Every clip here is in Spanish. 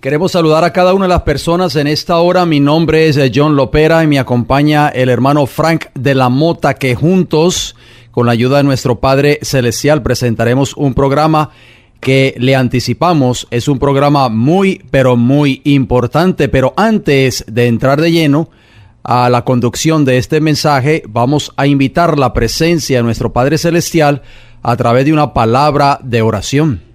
Queremos saludar a cada una de las personas en esta hora. Mi nombre es John Lopera y me acompaña el hermano Frank de la Mota, que juntos, con la ayuda de nuestro Padre Celestial, presentaremos un programa que le anticipamos. Es un programa muy, pero muy importante. Pero antes de entrar de lleno a la conducción de este mensaje, vamos a invitar la presencia de nuestro Padre Celestial a través de una palabra de oración.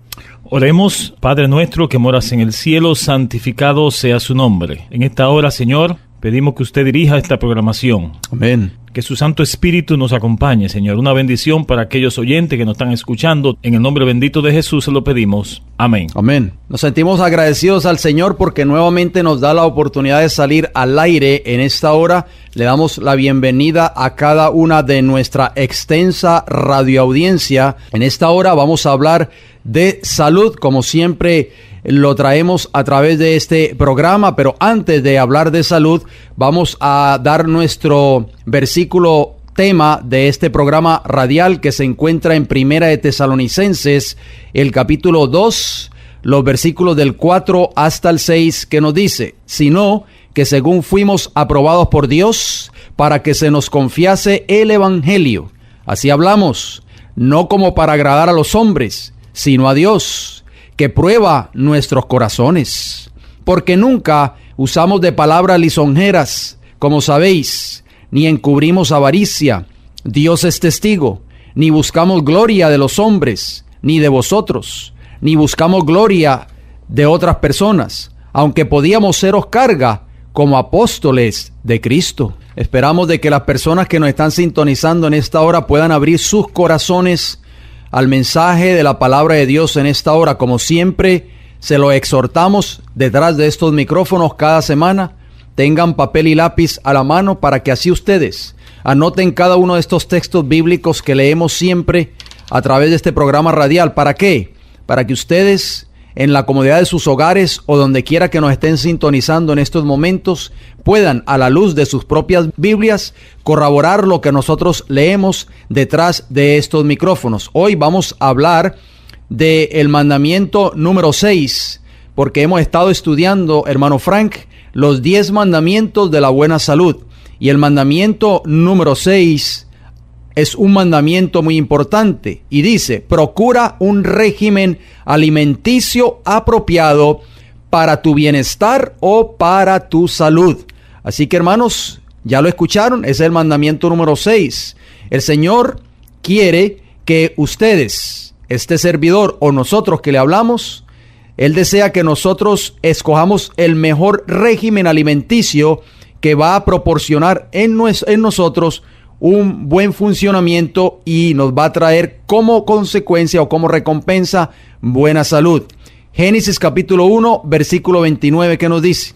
Oremos. Padre nuestro que moras en el cielo, santificado sea su nombre. En esta hora, Señor, pedimos que usted dirija esta programación. Amén. Que su Santo Espíritu nos acompañe, Señor. Una bendición para aquellos oyentes que nos están escuchando. En el nombre bendito de Jesús se lo pedimos. Amén. Amén. Nos sentimos agradecidos al Señor porque nuevamente nos da la oportunidad de salir al aire en esta hora. Le damos la bienvenida a cada una de nuestra extensa radioaudiencia. En esta hora vamos a hablar de salud, como siempre lo traemos a través de este programa, pero antes de hablar de salud, vamos a dar nuestro versículo tema de este programa radial que se encuentra en Primera de Tesalonicenses, el capítulo 2, los versículos del 4 hasta el 6, que nos dice: sino que según fuimos aprobados por Dios para que se nos confiase el evangelio, así hablamos, no como para agradar a los hombres, sino a Dios, que prueba nuestros corazones. Porque nunca usamos de palabras lisonjeras, como sabéis, ni encubrimos avaricia. Dios es testigo. Ni buscamos gloria de los hombres, ni de vosotros, ni buscamos gloria de otras personas, aunque podíamos seros carga como apóstoles de Cristo. Esperamos de que las personas que nos están sintonizando en esta hora puedan abrir sus corazones al mensaje de la palabra de Dios en esta hora. Como siempre, se lo exhortamos detrás de estos micrófonos cada semana. Tengan papel y lápiz a la mano para que así ustedes anoten cada uno de estos textos bíblicos que leemos siempre a través de este programa radial. ¿Para qué? Para que ustedes, en la comodidad de sus hogares o donde quiera que nos estén sintonizando en estos momentos, puedan, a la luz de sus propias Biblias, corroborar lo que nosotros leemos detrás de estos micrófonos. Hoy vamos a hablar del mandamiento número 6, porque hemos estado estudiando, hermano Frank, los 10 mandamientos de la buena salud. Y el mandamiento número 6 es un mandamiento muy importante y dice: procura un régimen alimenticio apropiado para tu bienestar o para tu salud. Así que, hermanos, ya lo escucharon, es el mandamiento número 6. El Señor quiere que ustedes, este servidor o nosotros que le hablamos, Él desea que nosotros escojamos el mejor régimen alimenticio que va a proporcionar en nosotros un buen funcionamiento y nos va a traer como consecuencia o como recompensa buena salud. Génesis capítulo 1, versículo 29, ¿qué nos dice?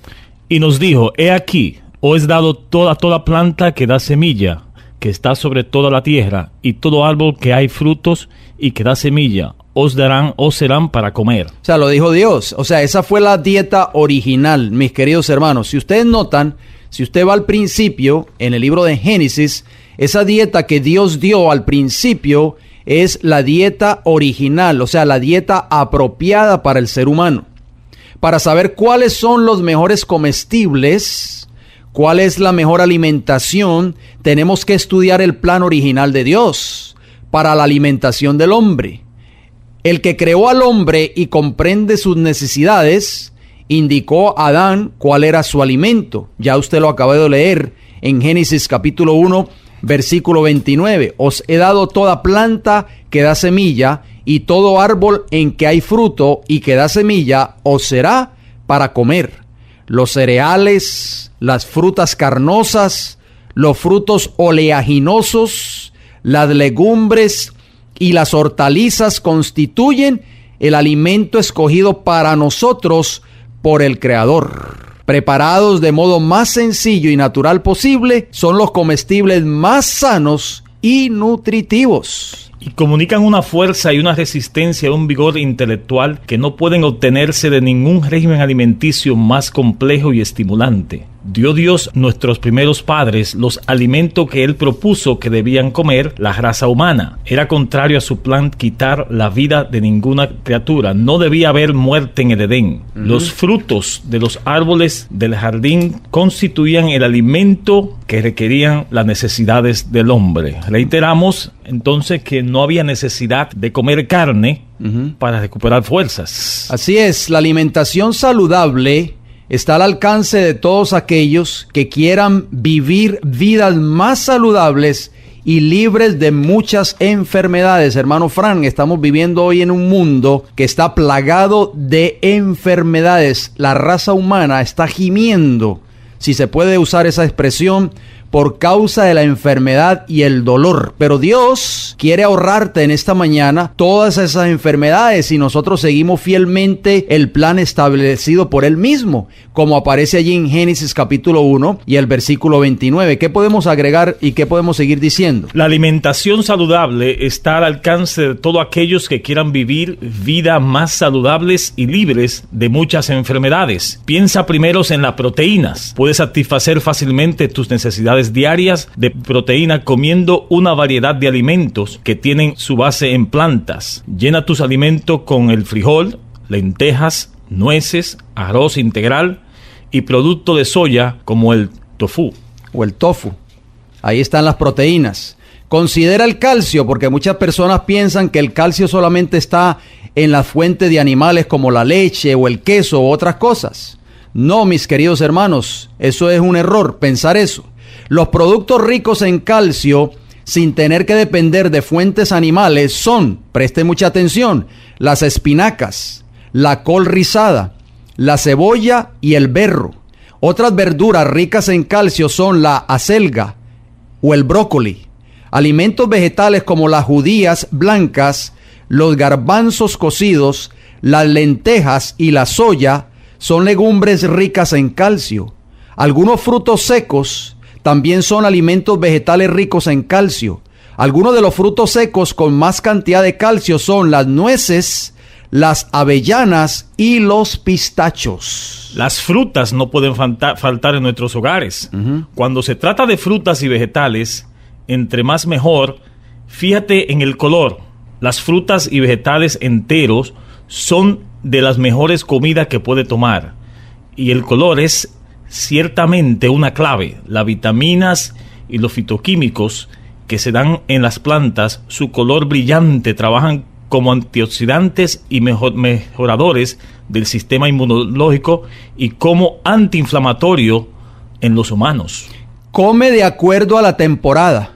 Y nos dijo: he aquí, os he dado toda planta que da semilla, que está sobre toda la tierra, y todo árbol que hay frutos y que da semilla, os serán para comer. O sea, lo dijo Dios. O sea, esa fue la dieta original, mis queridos hermanos. Si ustedes notan, si usted va al principio, en el libro de Génesis, esa dieta que Dios dio al principio es la dieta original, o sea, la dieta apropiada para el ser humano. Para saber cuáles son los mejores comestibles, cuál es la mejor alimentación, tenemos que estudiar el plan original de Dios para la alimentación del hombre. El que creó al hombre y comprende sus necesidades, indicó a Adán cuál era su alimento. Ya usted lo acaba de leer en Génesis capítulo 1, versículo 29. Os he dado toda planta que da semilla, y todo árbol en que hay fruto y que da semilla, os será para comer. Los cereales, las frutas carnosas, los frutos oleaginosos, las legumbres y las hortalizas constituyen el alimento escogido para nosotros por el Creador. Preparados de modo más sencillo y natural posible, son los comestibles más sanos y nutritivos. Y comunican una fuerza y una resistencia, un vigor intelectual que no pueden obtenerse de ningún régimen alimenticio más complejo y estimulante. dio Dios nuestros primeros padres los alimentos que Él propuso que debían comer la raza humana. Era contrario a su plan quitar la vida de ninguna criatura. No debía haber muerte en el Edén. Los frutos de los árboles del jardín constituían el alimento que requerían las necesidades del hombre. Reiteramos entonces que no había necesidad de comer carne para recuperar fuerzas. Así es, la alimentación saludable está al alcance de todos aquellos que quieran vivir vidas más saludables y libres de muchas enfermedades. Hermano Fran, estamos viviendo hoy en un mundo que está plagado de enfermedades. La raza humana está gimiendo, si se puede usar esa expresión, por causa de la enfermedad y el dolor. Pero Dios quiere ahorrarte en esta mañana todas esas enfermedades y nosotros seguimos fielmente el plan establecido por Él mismo, como aparece allí en Génesis capítulo 1 y el versículo 29. ¿Qué podemos agregar y qué podemos seguir diciendo? La alimentación saludable está al alcance de todos aquellos que quieran vivir vidas más saludables y libres de muchas enfermedades. Piensa primero en las proteínas. Puedes satisfacer fácilmente tus necesidades diarias de proteína comiendo una variedad de alimentos que tienen su base en plantas. Llena tus alimentos con el frijol, lentejas, nueces, arroz integral y producto de soya como el tofu. O el tofu. Ahí están las proteínas. Considera el calcio, porque muchas personas piensan que el calcio solamente está en las fuentes de animales como la leche o el queso u otras cosas. No, mis queridos hermanos, eso es un error, pensar eso. Los productos ricos en calcio, sin tener que depender de fuentes animales, son, preste mucha atención, las espinacas, la col rizada, la cebolla y el berro. Otras verduras ricas en calcio son la acelga o el brócoli. Alimentos vegetales como las judías blancas, los garbanzos cocidos, las lentejas y la soya son legumbres ricas en calcio. Algunos frutos secos también son alimentos vegetales ricos en calcio. Algunos de los frutos secos con más cantidad de calcio son las nueces, las avellanas y los pistachos. Las frutas no pueden faltar en nuestros hogares. Cuando se trata de frutas y vegetales, entre más mejor. Fíjate en el color. Las frutas y vegetales enteros son de las mejores comidas que puede tomar. Y el color es ciertamente una clave. Las vitaminas y los fitoquímicos que se dan en las plantas, su color brillante, trabajan como antioxidantes y mejoradores del sistema inmunológico y como antiinflamatorio en los humanos. Come de acuerdo a la temporada,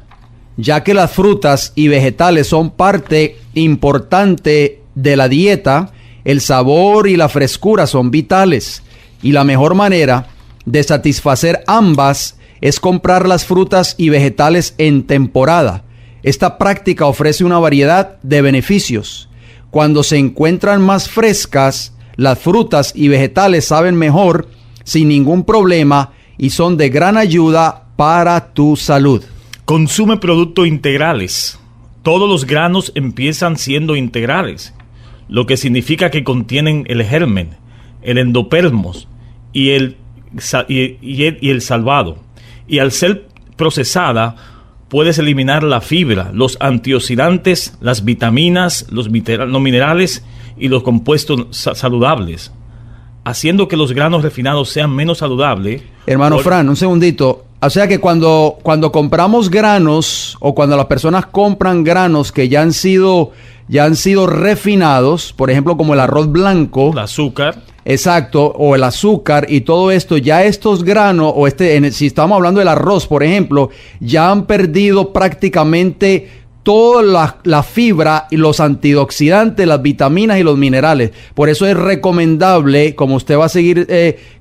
ya que las frutas y vegetales son parte importante de la dieta. El sabor y la frescura son vitales, y la mejor manera de satisfacer ambas es comprar las frutas y vegetales en temporada. Esta práctica ofrece una variedad de beneficios. Cuando se encuentran más frescas, las frutas y vegetales saben mejor, sin ningún problema, y son de gran ayuda para tu salud. Consume productos integrales. Todos los granos empiezan siendo integrales, lo que significa que contienen el germen, el endospermos y el salvado. Y al ser procesada, puedes eliminar la fibra, los antioxidantes, las vitaminas, los minerales y los compuestos saludables, haciendo que los granos refinados sean menos saludables. Hermano Fran, un segundito. O sea que cuando compramos granos, o cuando las personas compran granos que ya han sido refinados, por ejemplo como el arroz blanco, el azúcar, exacto, o el azúcar y todo esto, ya estos granos, o si estamos hablando del arroz, por ejemplo, ya han perdido prácticamente toda la fibra y los antioxidantes, las vitaminas y los minerales. Por eso es recomendable, como usted va a seguir,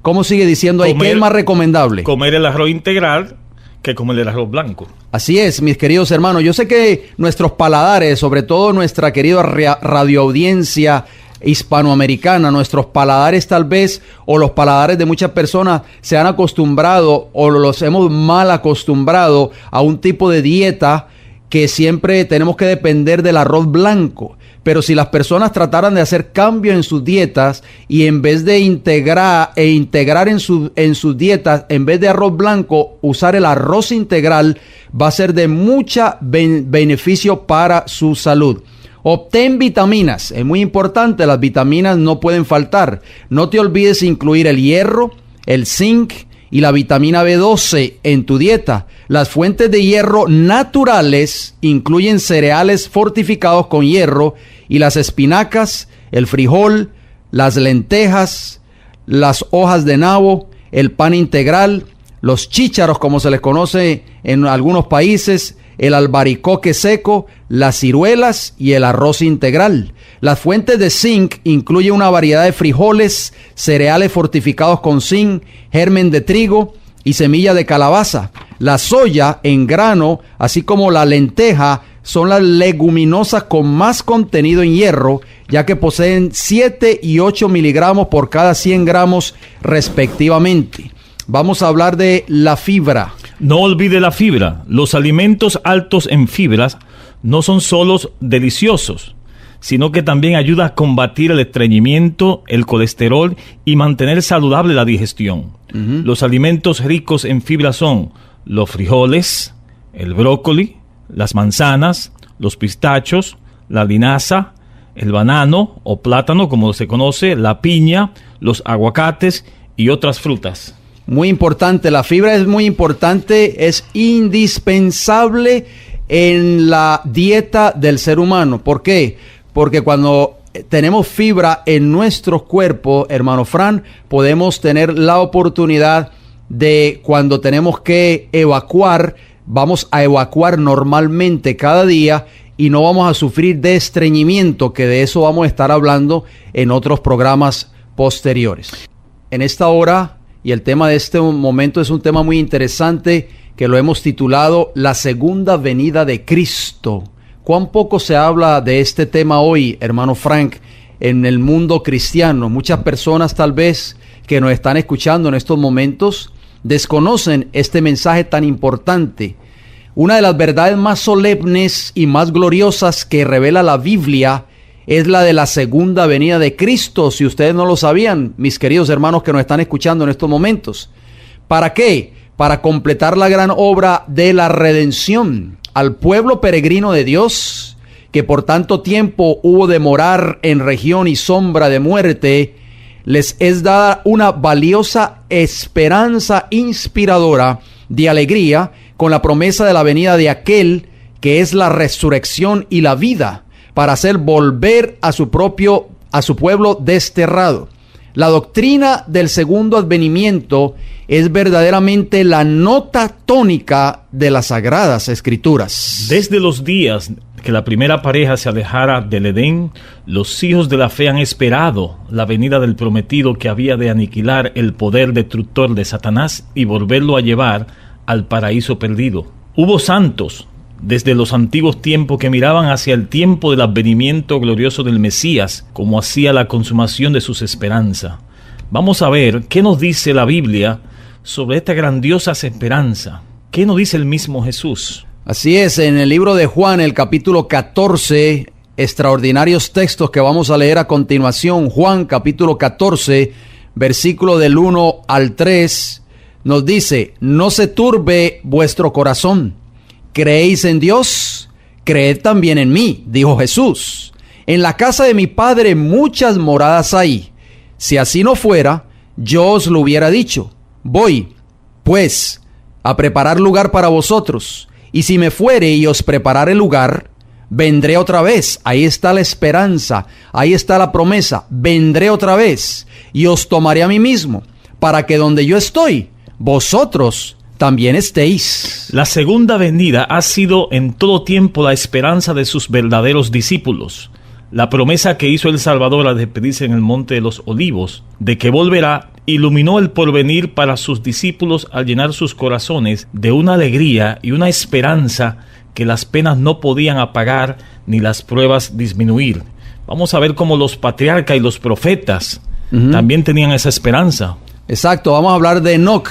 ¿cómo sigue diciendo ahí? ¿Qué es más recomendable? Comer el arroz integral que comer el arroz blanco. Así es, mis queridos hermanos. Yo sé que nuestros paladares, sobre todo nuestra querida radioaudiencia hispanoamericana, nuestros paladares tal vez, o los paladares de muchas personas se han acostumbrado o los hemos mal acostumbrado a un tipo de dieta que siempre tenemos que depender del arroz blanco. Pero si las personas trataran de hacer cambios en sus dietas y en vez de integrar en sus dietas, en vez de arroz blanco, usar el arroz integral, va a ser de mucha beneficio para su salud. Obtén vitaminas, es muy importante, las vitaminas no pueden faltar. No te olvides incluir el hierro, el zinc y la vitamina B12 en tu dieta. Las fuentes de hierro naturales incluyen cereales fortificados con hierro y las espinacas, el frijol, las lentejas, las hojas de nabo, el pan integral, los chícharos como se les conoce en algunos países, el albaricoque seco, las ciruelas y el arroz integral. Las fuentes de zinc incluyen una variedad de frijoles, cereales fortificados con zinc, germen de trigo y semilla de calabaza. La soya en grano, así como la lenteja, son las leguminosas con más contenido en hierro, ya que poseen 7 y 8 miligramos por cada 100 gramos respectivamente. Vamos a hablar de la fibra. No olvide la fibra. Los alimentos altos en fibras no son solo deliciosos, sino que también ayuda a combatir el estreñimiento, el colesterol y mantener saludable la digestión. Los alimentos ricos en fibra son los frijoles, el brócoli, las manzanas, los pistachos, la linaza, el banano o plátano como se conoce, la piña, los aguacates y otras frutas. Muy importante, la fibra es muy importante, es indispensable en la dieta del ser humano. ¿Por qué? Porque cuando tenemos fibra en nuestro cuerpo, hermano Fran, podemos tener la oportunidad de cuando tenemos que evacuar, vamos a evacuar normalmente cada día y no vamos a sufrir de estreñimiento, que de eso vamos a estar hablando en otros programas posteriores. En esta hora, y el tema de este momento es un tema muy interesante que lo hemos titulado La Segunda Venida de Cristo. ¿Cuán poco se habla de este tema hoy, hermano Frank, en el mundo cristiano? Muchas personas tal vez que nos están escuchando en estos momentos desconocen este mensaje tan importante. Una de las verdades más solemnes y más gloriosas que revela la Biblia es la de la segunda venida de Cristo. Si ustedes no lo sabían, mis queridos hermanos que nos están escuchando en estos momentos. ¿Para qué? Para completar la gran obra de la redención. Al pueblo peregrino de Dios, que por tanto tiempo hubo de morar en región y sombra de muerte, les es dada una valiosa esperanza inspiradora de alegría con la promesa de la venida de aquel que es la resurrección y la vida, para hacer volver a su pueblo desterrado. La doctrina del segundo advenimiento es verdaderamente la nota tónica de las Sagradas Escrituras. Desde los días que la primera pareja se alejara del Edén, los hijos de la fe han esperado la venida del prometido que había de aniquilar el poder destructor de Satanás y volverlo a llevar al paraíso perdido. Hubo santos desde los antiguos tiempos que miraban hacia el tiempo del advenimiento glorioso del Mesías, como hacía la consumación de sus esperanzas. Vamos a ver qué nos dice la Biblia sobre esta grandiosa esperanza. ¿Qué nos dice el mismo Jesús? Así es, en el libro de Juan, el capítulo 14, extraordinarios textos que vamos a leer a continuación. Juan, capítulo 14, versículo del 1 al 3, nos dice: no se turbe vuestro corazón. ¿Creéis en Dios? Creed también en mí, dijo Jesús. En la casa de mi Padre muchas moradas hay. Si así no fuera, yo os lo hubiera dicho. Voy, pues, a preparar lugar para vosotros. Y si me fuere y os preparare lugar, vendré otra vez. Ahí está la esperanza, ahí está la promesa. Vendré otra vez y os tomaré a mí mismo, para que donde yo estoy, vosotros también estéis. La segunda venida ha sido en todo tiempo la esperanza de sus verdaderos discípulos. La promesa que hizo el Salvador al despedirse en el Monte de los Olivos, de que volverá, iluminó el porvenir para sus discípulos al llenar sus corazones de una alegría y una esperanza que las penas no podían apagar ni las pruebas disminuir. Vamos a ver cómo los patriarcas y los profetas también tenían esa esperanza. Exacto, vamos a hablar de Enoc.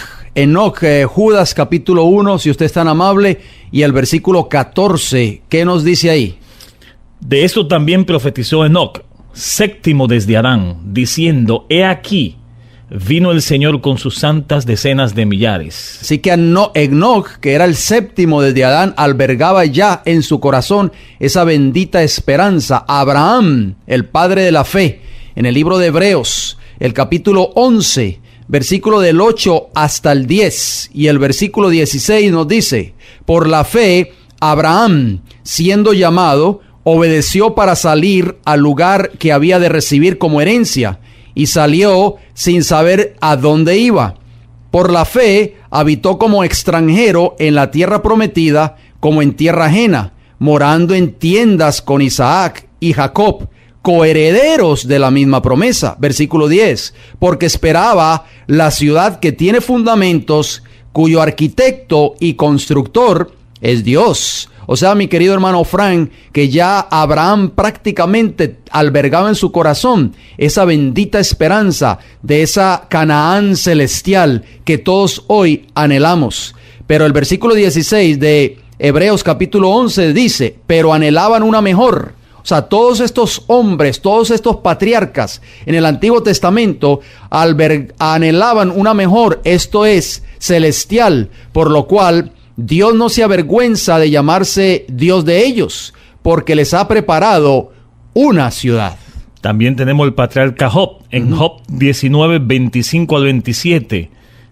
Judas capítulo 1, si usted es tan amable, y el versículo 14, ¿qué nos dice ahí? De esto también profetizó Enoc, séptimo desde Adán, diciendo: He aquí, vino el Señor con sus santas decenas de millares. Así que Enoc, que era el séptimo desde Adán, albergaba ya en su corazón esa bendita esperanza. Abraham, el padre de la fe, en el libro de Hebreos, el capítulo 11, versículo del 8 hasta el 10, y el versículo 16 nos dice: por la fe, Abraham, siendo llamado, obedeció para salir al lugar que había de recibir como herencia, y salió sin saber a dónde iba. Por la fe, habitó como extranjero en la tierra prometida, como en tierra ajena, morando en tiendas con Isaac y Jacob, coherederos de la misma promesa. Versículo 10, porque esperaba la ciudad que tiene fundamentos, cuyo arquitecto y constructor es Dios. O sea, mi querido hermano Frank, que ya Abraham prácticamente albergaba en su corazón esa bendita esperanza de esa Canaán celestial que todos hoy anhelamos. Pero el versículo 16 de Hebreos capítulo 11 dice: pero anhelaban una mejor. O sea, todos estos hombres, todos estos patriarcas en el Antiguo Testamento anhelaban una mejor, esto es, celestial, por lo cual Dios no se avergüenza de llamarse Dios de ellos, porque les ha preparado una ciudad. También tenemos el patriarca Job, en Job 19, 25 al 27.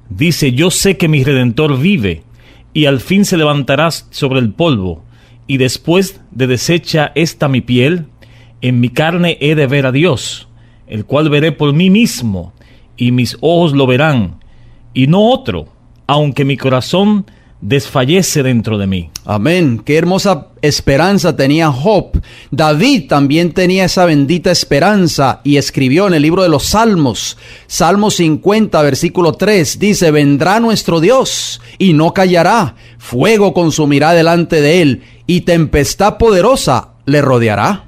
Dice: yo sé que mi Redentor vive, y al fin se levantará sobre el polvo, y después de deshecha esta mi piel, en mi carne he de ver a Dios, el cual veré por mí mismo, y mis ojos lo verán, y no otro, aunque mi corazón desfallece dentro de mí. Amén. Qué hermosa esperanza tenía Job. David también tenía esa bendita esperanza y escribió en el libro de los Salmos, Salmo 50, versículo 3, dice: vendrá nuestro Dios y no callará, fuego consumirá delante de él y tempestad poderosa le rodeará.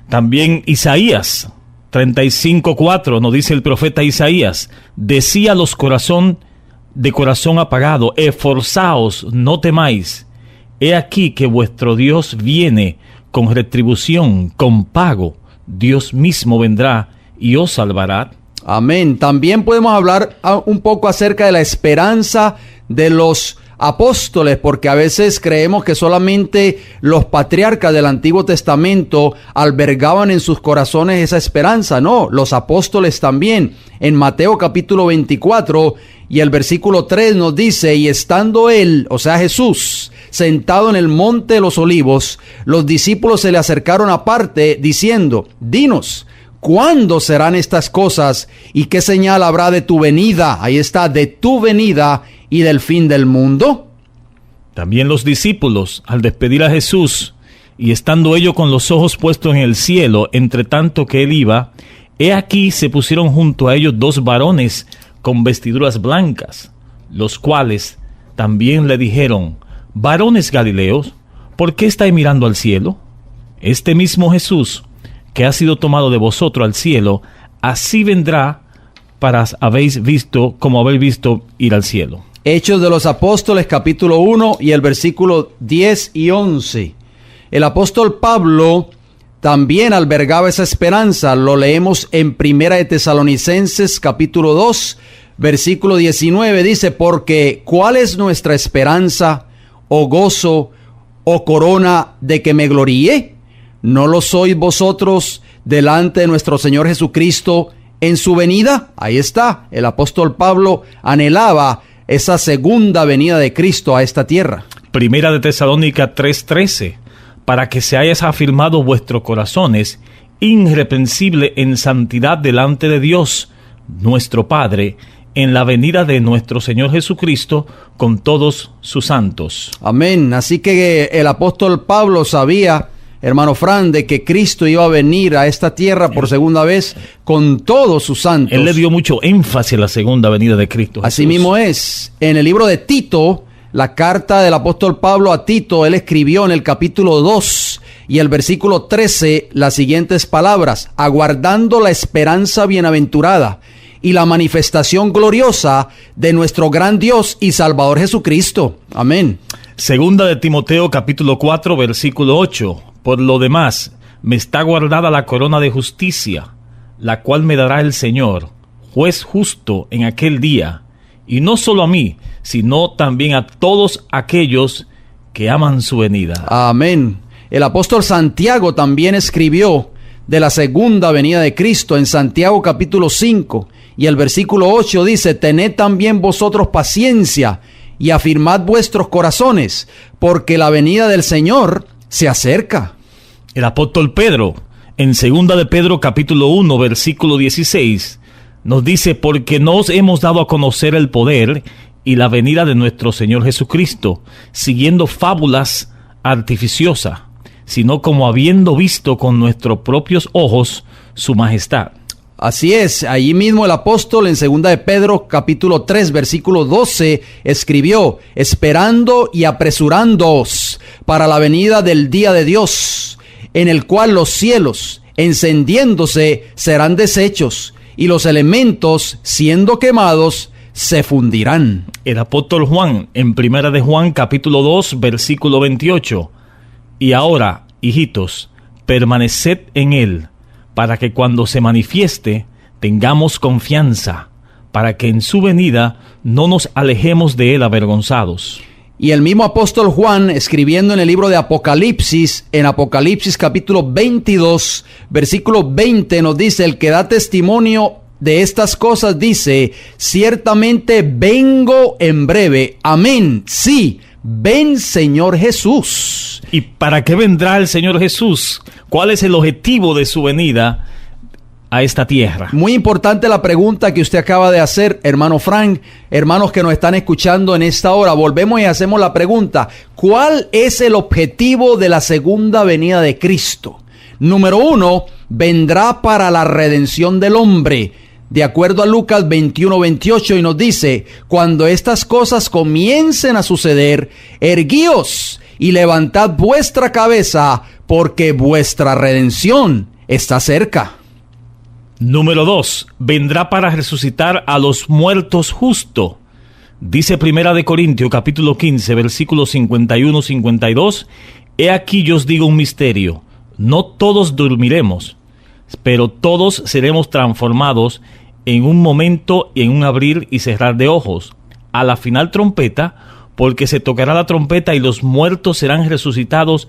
También Isaías 35:4 nos dice el profeta Isaías: decía los de corazón apagado, esforzaos, no temáis. He aquí que vuestro Dios viene con retribución, con pago. Dios mismo vendrá y os salvará. Amén. También podemos hablar un poco acerca de la esperanza de los apóstoles, porque a veces creemos que solamente los patriarcas del Antiguo Testamento albergaban en sus corazones esa esperanza. No, los apóstoles también. En Mateo capítulo 24 y el versículo 3 nos dice: y estando él, o sea Jesús, sentado en el monte de los olivos, los discípulos se le acercaron aparte diciendo: dinos, ¿cuándo serán estas cosas y qué señal habrá de tu venida? Ahí está, de tu venida y del fin del mundo. También los discípulos, al despedir a Jesús, y estando ellos con los ojos puestos en el cielo, entre tanto que él iba, he aquí se pusieron junto a ellos dos varones con vestiduras blancas, los cuales también le dijeron: varones Galileos, ¿por qué estáis mirando al cielo? Este mismo Jesús, que ha sido tomado de vosotros al cielo, así vendrá como habéis visto ir al cielo. Hechos de los Apóstoles capítulo 1 y el versículo 10 y 11. El apóstol Pablo también albergaba esa esperanza. Lo leemos en Primera de Tesalonicenses capítulo 2, versículo 19. Dice: porque ¿cuál es nuestra esperanza, o gozo, o corona de que me gloríe? ¿No lo sois vosotros delante de nuestro Señor Jesucristo en su venida? Ahí está, el apóstol Pablo anhelaba esa segunda venida de Cristo a esta tierra. Primera de Tesalónica 3:13, para que se hayas afirmado vuestros corazones, irreprensible en santidad delante de Dios, nuestro Padre, en la venida de nuestro Señor Jesucristo con todos sus santos. Amén. Así que el apóstol Pablo sabía, hermano Fran, de que Cristo iba a venir a esta tierra por segunda vez con todos sus santos. Él le dio mucho énfasis a la segunda venida de Cristo Jesús. Así mismo es. En el libro de Tito, la carta del apóstol Pablo a Tito, él escribió en el capítulo 2 y el versículo 13 las siguientes palabras: aguardando la esperanza bienaventurada y la manifestación gloriosa de nuestro gran Dios y Salvador Jesucristo. Amén. Segunda de Timoteo capítulo 4 versículo 8. Por lo demás, me está guardada la corona de justicia, la cual me dará el Señor, juez justo en aquel día, y no solo a mí, sino también a todos aquellos que aman su venida. Amén. El apóstol Santiago también escribió de la segunda venida de Cristo en Santiago capítulo 5 y el versículo 8 dice: tened también vosotros paciencia y afirmad vuestros corazones, porque la venida del Señor se acerca. El apóstol Pedro, en segunda de Pedro capítulo 1 versículo 16, nos dice: porque no os hemos dado a conocer el poder y la venida de nuestro Señor Jesucristo, siguiendo fábulas artificiosas, sino como habiendo visto con nuestros propios ojos su majestad. Así es, allí mismo el apóstol en segunda de Pedro capítulo 3 versículo 12 escribió: esperando y apresurándoos para la venida del día de Dios, en el cual los cielos, encendiéndose, serán deshechos, y los elementos, siendo quemados, se fundirán. El apóstol Juan, en primera de Juan capítulo 2 versículo 28: y ahora, hijitos, permaneced en él, para que cuando se manifieste tengamos confianza, para que en su venida no nos alejemos de él avergonzados. Y el mismo apóstol Juan, escribiendo en el libro de Apocalipsis, en Apocalipsis capítulo 22, versículo 20, nos dice: el que da testimonio de estas cosas dice: ciertamente vengo en breve. Amén. Sí, ven Señor Jesús. ¿Y para qué vendrá el Señor Jesús? ¿Cuál es el objetivo de su venida a esta tierra? Muy importante la pregunta que usted acaba de hacer, hermano Frank. Hermanos que nos están escuchando en esta hora, volvemos y hacemos la pregunta: ¿cuál es el objetivo de la segunda venida de Cristo? Número 1, vendrá para la redención del hombre. De acuerdo a Lucas 21:28, y nos dice: cuando estas cosas comiencen a suceder, erguíos y levantad vuestra cabeza, porque vuestra redención está cerca. Número 2, vendrá para resucitar a los muertos justo. Dice primera de Corintios capítulo 15 versículos 51-52: he aquí yo os digo un misterio, no todos dormiremos, pero todos seremos transformados en un momento y en un abrir y cerrar de ojos, a la final trompeta, porque se tocará la trompeta y los muertos serán resucitados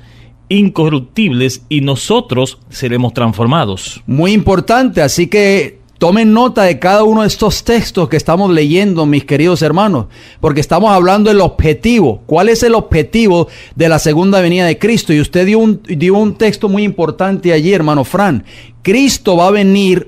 incorruptibles y nosotros seremos transformados. Muy importante, así que tomen nota de cada uno de estos textos que estamos leyendo, mis queridos hermanos, porque estamos hablando del objetivo. ¿Cuál es el objetivo de la segunda venida de Cristo? Y usted dio un texto muy importante allí, hermano Fran. Cristo va a venir,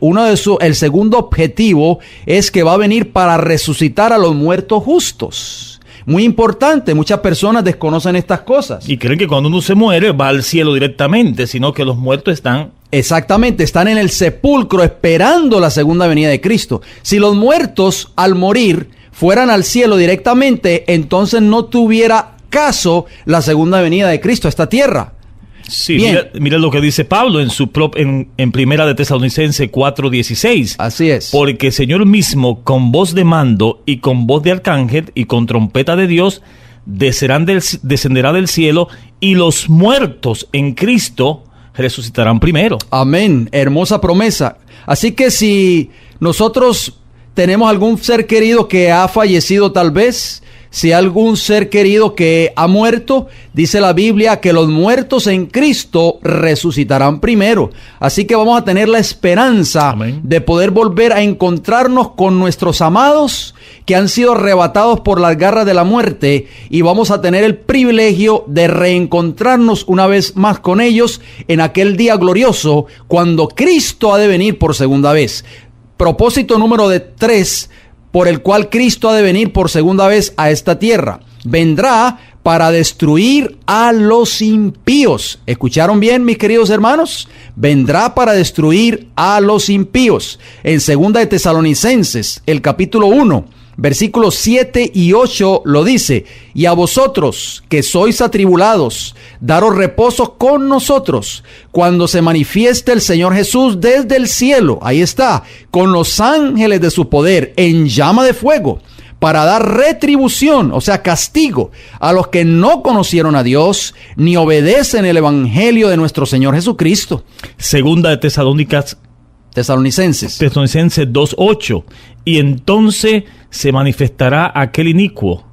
el segundo objetivo es que va a venir para resucitar a los muertos justos. Muy importante, muchas personas desconocen estas cosas. Y creen que cuando uno se muere va al cielo directamente, sino que los muertos están... Exactamente, están en el sepulcro esperando la segunda venida de Cristo. Si los muertos al morir fueran al cielo directamente, entonces no tuviera caso la segunda venida de Cristo a esta tierra. Sí, mira lo que dice Pablo en primera de Tesalonicenses 4:16. Así es. Porque el Señor mismo, con voz de mando y con voz de arcángel y con trompeta de Dios, descenderá del cielo, y los muertos en Cristo resucitarán primero. Amén, hermosa promesa. Así que si nosotros tenemos algún ser querido que ha fallecido, tal vez, si algún ser querido que ha muerto, dice la Biblia que los muertos en Cristo resucitarán primero. Así que vamos a tener la esperanza Amén. de poder volver a encontrarnos con nuestros amados que han sido arrebatados por las garras de la muerte, y vamos a tener el privilegio de reencontrarnos una vez más con ellos en aquel día glorioso cuando Cristo ha de venir por segunda vez. Propósito número 3 por el cual Cristo ha de venir por segunda vez a esta tierra: vendrá para destruir a los impíos. ¿Escucharon bien, mis queridos hermanos? Vendrá para destruir a los impíos. En segunda de Tesalonicenses, el capítulo 1, versículos 7 y 8 lo dice: y a vosotros que sois atribulados, daros reposo con nosotros, cuando se manifieste el Señor Jesús desde el cielo, ahí está, con los ángeles de su poder, en llama de fuego, para dar retribución, o sea, castigo, a los que no conocieron a Dios ni obedecen el evangelio de nuestro Señor Jesucristo. Segunda de Tesalonicenses 2:8. Y entonces se manifestará aquel inicuo,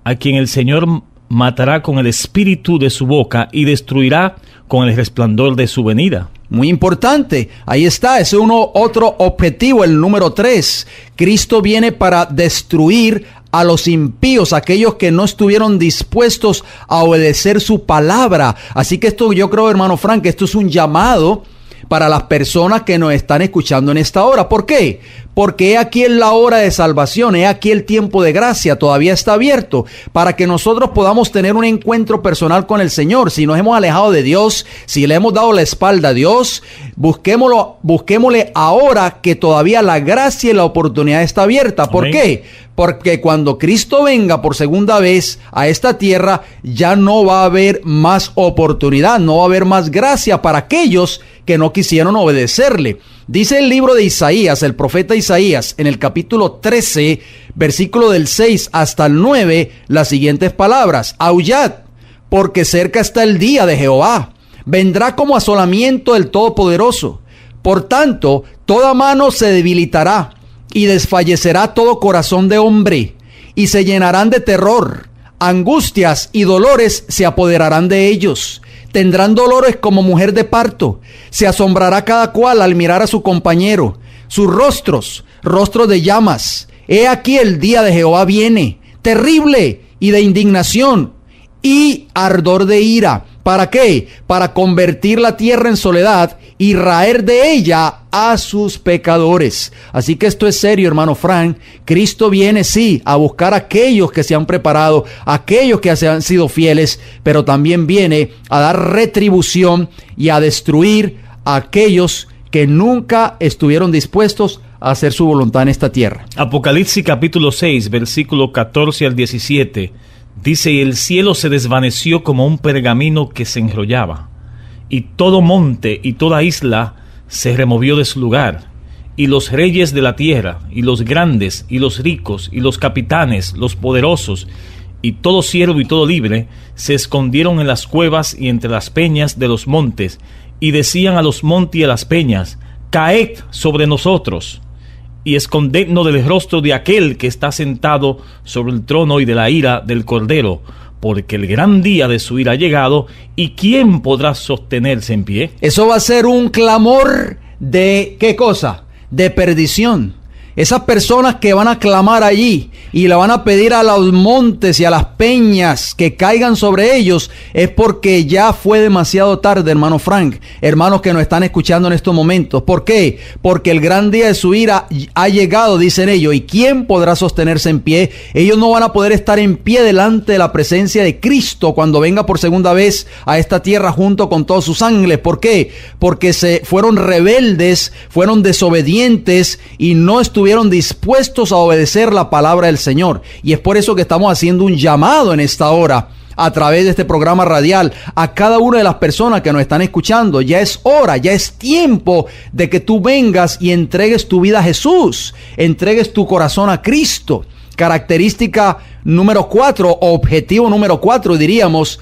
a quien el Señor matará con el espíritu de su boca y destruirá con el resplandor de su venida. Muy importante, ahí está, ese es otro objetivo, el número 3. Cristo viene para destruir a los impíos, aquellos que no estuvieron dispuestos a obedecer su palabra. Así que esto, yo creo, hermano Frank, esto es un llamado para las personas que nos están escuchando en esta hora. ¿Por qué? Porque he aquí en la hora de salvación, he aquí el tiempo de gracia, todavía está abierto para que nosotros podamos tener un encuentro personal con el Señor. Si nos hemos alejado de Dios, si le hemos dado la espalda a Dios, busquémosle ahora que todavía la gracia y la oportunidad está abierta. ¿Por qué? Porque cuando Cristo venga por segunda vez a esta tierra, ya no va a haber más oportunidad, no va a haber más gracia para aquellos que no quisieron obedecerle. Dice el libro de Isaías, el profeta Isaías, en el capítulo 13, versículo del 6 hasta el 9, las siguientes palabras: aullad, porque cerca está el día de Jehová, vendrá como asolamiento del Todopoderoso. Por tanto, toda mano se debilitará, y desfallecerá todo corazón de hombre, y se llenarán de terror, angustias y dolores se apoderarán de ellos. Tendrán dolores como mujer de parto, se asombrará cada cual al mirar a su compañero. Sus rostros de llamas. He aquí el día de Jehová viene, terrible y de indignación y ardor de ira. ¿Para qué? Para convertir la tierra en soledad y raer de ella a sus pecadores. Así que esto es serio, hermano Frank. Cristo viene, sí, a buscar a aquellos que se han preparado, aquellos que se han sido fieles, pero también viene a dar retribución y a destruir a aquellos que nunca estuvieron dispuestos a hacer su voluntad en esta tierra. Apocalipsis capítulo 6, versículo 14 al 17. Dice: y el cielo se desvaneció como un pergamino que se enrollaba, y todo monte y toda isla se removió de su lugar, y los reyes de la tierra, y los grandes, y los ricos, y los capitanes, los poderosos, y todo siervo y todo libre, se escondieron en las cuevas y entre las peñas de los montes, y decían a los montes y a las peñas: caed sobre nosotros, y escondednos del rostro de aquel que está sentado sobre el trono y de la ira del Cordero, porque el gran día de su ira ha llegado, y ¿quién podrá sostenerse en pie? Eso va a ser un clamor de, ¿qué cosa? De perdición. Esas personas que van a clamar allí y le van a pedir a los montes y a las peñas que caigan sobre ellos, es porque ya fue demasiado tarde, hermano Frank, hermanos que nos están escuchando en estos momentos. ¿Por qué? Porque el gran día de su ira ha llegado, dicen ellos, ¿y quién podrá sostenerse en pie? Ellos no van a poder estar en pie delante de la presencia de Cristo cuando venga por segunda vez a esta tierra junto con todos sus ángeles. ¿Por qué? Porque se fueron rebeldes, fueron desobedientes y no estuvieron dispuestos a obedecer la palabra del Señor. Y es por eso que estamos haciendo un llamado en esta hora, a través de este programa radial, a cada una de las personas que nos están escuchando. Ya es hora, ya es tiempo de que tú vengas y entregues tu vida a Jesús, entregues tu corazón a Cristo. Característica número 4, objetivo número 4, diríamos,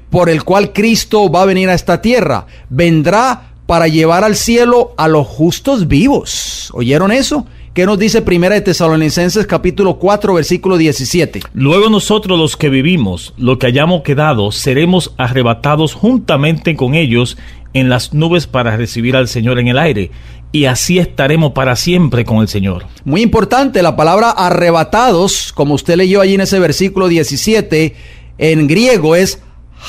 por el cual Cristo va a venir a esta tierra. Vendrá para llevar al cielo a los justos vivos. ¿Oyeron eso? ¿Qué nos dice Primera de Tesalonicenses capítulo 4, versículo 17? Luego nosotros los que vivimos, lo que hayamos quedado, seremos arrebatados juntamente con ellos en las nubes para recibir al Señor en el aire, y así estaremos para siempre con el Señor. Muy importante, la palabra arrebatados, como usted leyó allí en ese versículo 17, en griego es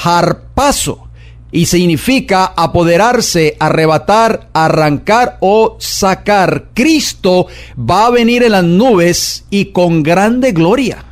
harpazo. Y significa apoderarse, arrebatar, arrancar o sacar. Cristo va a venir en las nubes y con grande gloria.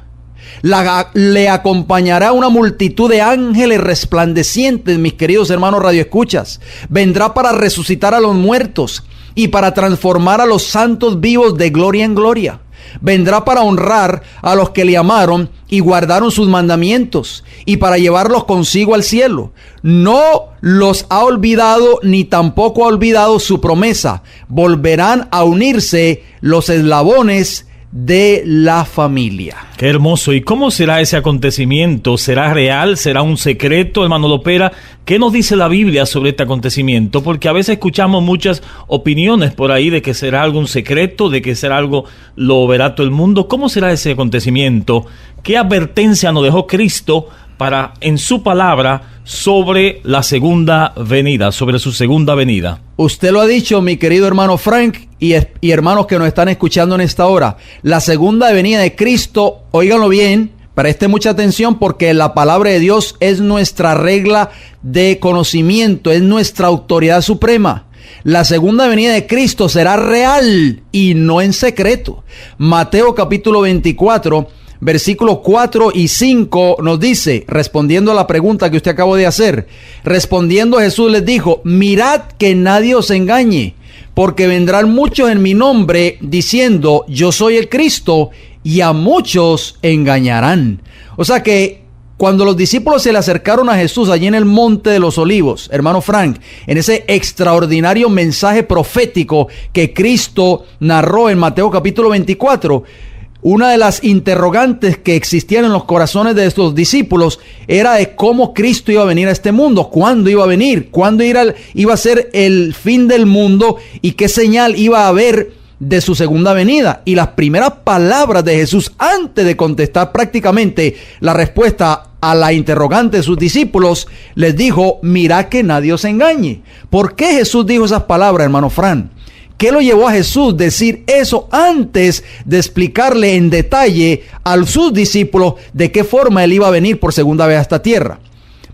Le acompañará una multitud de ángeles resplandecientes, mis queridos hermanos radioescuchas. Vendrá para resucitar a los muertos y para transformar a los santos vivos de gloria en gloria. Vendrá para honrar a los que le amaron y guardaron sus mandamientos, y para llevarlos consigo al cielo. No los ha olvidado, ni tampoco ha olvidado su promesa. Volverán a unirse los eslabones de la familia. Qué hermoso. ¿Y cómo será ese acontecimiento? ¿Será real? ¿Será un secreto, hermano Lopera? ¿Qué nos dice la Biblia sobre este acontecimiento? Porque a veces escuchamos muchas opiniones por ahí de que será algún secreto, de que será algo lo verá todo el mundo. ¿Cómo será ese acontecimiento? ¿Qué advertencia nos dejó Cristo para en su palabra sobre la segunda venida, sobre su segunda venida? Usted lo ha dicho, mi querido hermano Frank, y hermanos que nos están escuchando en esta hora. La segunda venida de Cristo, óiganlo bien, preste mucha atención, porque la palabra de Dios es nuestra regla de conocimiento, es nuestra autoridad suprema. La segunda venida de Cristo será real y no en secreto. Mateo capítulo 24, versículos 4 y 5 nos dice, respondiendo a la pregunta que usted acabó de hacer, respondiendo Jesús les dijo: mirad que nadie os engañe, porque vendrán muchos en mi nombre diciendo yo soy el Cristo, y a muchos engañarán. O sea que cuando los discípulos se le acercaron a Jesús allí en el Monte de los Olivos, hermano Frank, en ese extraordinario mensaje profético que Cristo narró en Mateo capítulo 24, una de las interrogantes que existían en los corazones de estos discípulos era de cómo Cristo iba a venir a este mundo, cuándo iba a venir, cuándo iba a ser el fin del mundo y qué señal iba a haber de su segunda venida. Y las primeras palabras de Jesús, antes de contestar prácticamente la respuesta a la interrogante de sus discípulos, les dijo: mirad que nadie os engañe. ¿Por qué Jesús dijo esas palabras, hermano Fran? ¿Qué lo llevó a Jesús decir eso antes de explicarle en detalle a sus discípulos de qué forma él iba a venir por segunda vez a esta tierra?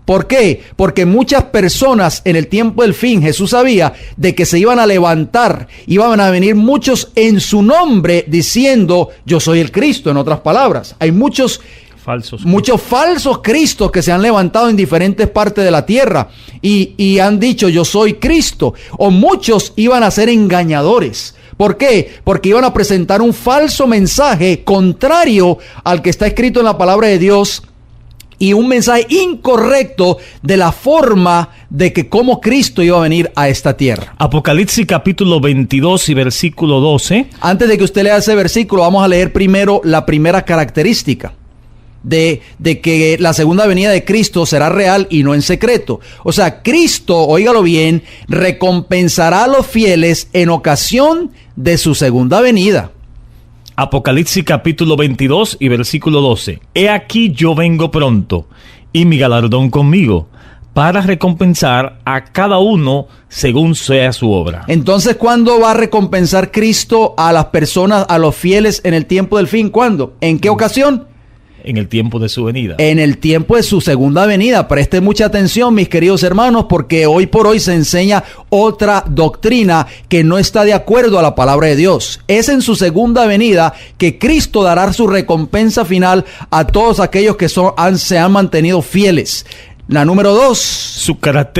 ¿Por qué? Porque muchas personas en el tiempo del fin, Jesús sabía de que se iban a levantar, iban a venir muchos en su nombre diciendo yo soy el Cristo. En otras palabras, hay muchos falsos Cristos que se han levantado en diferentes partes de la tierra y han dicho yo soy Cristo, o muchos iban a ser engañadores. ¿Por qué? Porque iban a presentar un falso mensaje contrario al que está escrito en la palabra de Dios, y un mensaje incorrecto de la forma de que cómo Cristo iba a venir a esta tierra. Apocalipsis capítulo 22 y versículo 12. Antes de que usted lea ese versículo, vamos a leer primero la primera característica de que la segunda venida de Cristo será real y no en secreto. O sea, Cristo, óigalo bien, recompensará a los fieles en ocasión de su segunda venida. Apocalipsis capítulo 22 y versículo 12. He aquí yo vengo pronto, y mi galardón conmigo, para recompensar a cada uno según sea su obra. Entonces, ¿cuándo va a recompensar Cristo a las personas, a los fieles en el tiempo del fin? ¿Cuándo? ¿En qué ocasión? En el tiempo de su venida. En el tiempo de su segunda venida. Preste mucha atención, mis queridos hermanos, porque hoy por hoy se enseña otra doctrina que no está de acuerdo a la palabra de Dios. Es en su segunda venida que Cristo dará su recompensa final a todos aquellos que se han mantenido fieles. La número 2.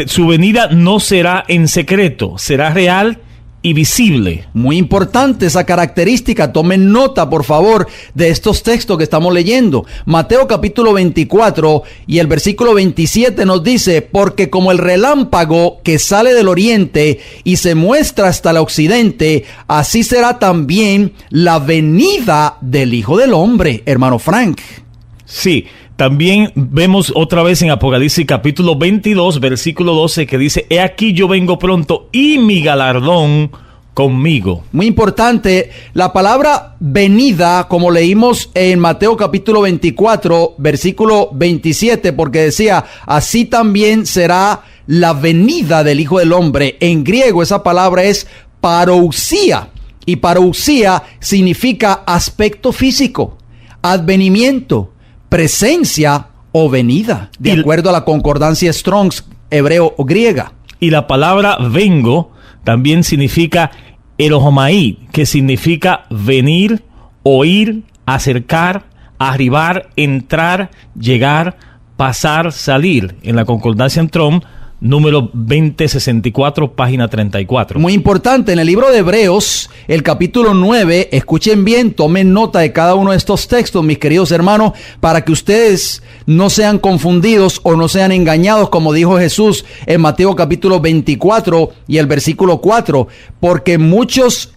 Su venida no será en secreto, será real y visible. Muy importante esa característica. Tomen nota, por favor, de estos textos que estamos leyendo. Mateo capítulo 24 y el versículo 27 nos dice: porque como el relámpago que sale del oriente y se muestra hasta el occidente, así será también la venida del Hijo del Hombre. Hermano Frank. Sí, también vemos otra vez en Apocalipsis capítulo 22, versículo 12, que dice: he aquí yo vengo pronto y mi galardón conmigo. Muy importante, la palabra venida, como leímos en Mateo capítulo 24, versículo 27, porque decía: así también será la venida del Hijo del Hombre. En griego esa palabra es parousia, y parousia significa aspecto físico, advenimiento, presencia o venida, de acuerdo a la concordancia Strong's hebreo o griega. Y la palabra vengo también significa elohomai, que significa venir, oír, acercar, arribar, entrar, llegar, pasar, salir. En la concordancia Strong, número 2064, página 34. Muy importante, en el libro de Hebreos, el capítulo 9, escuchen bien, tomen nota de cada uno de estos textos, mis queridos hermanos, para que ustedes no sean confundidos o no sean engañados, como dijo Jesús en Mateo capítulo 24 y el versículo 4, porque muchos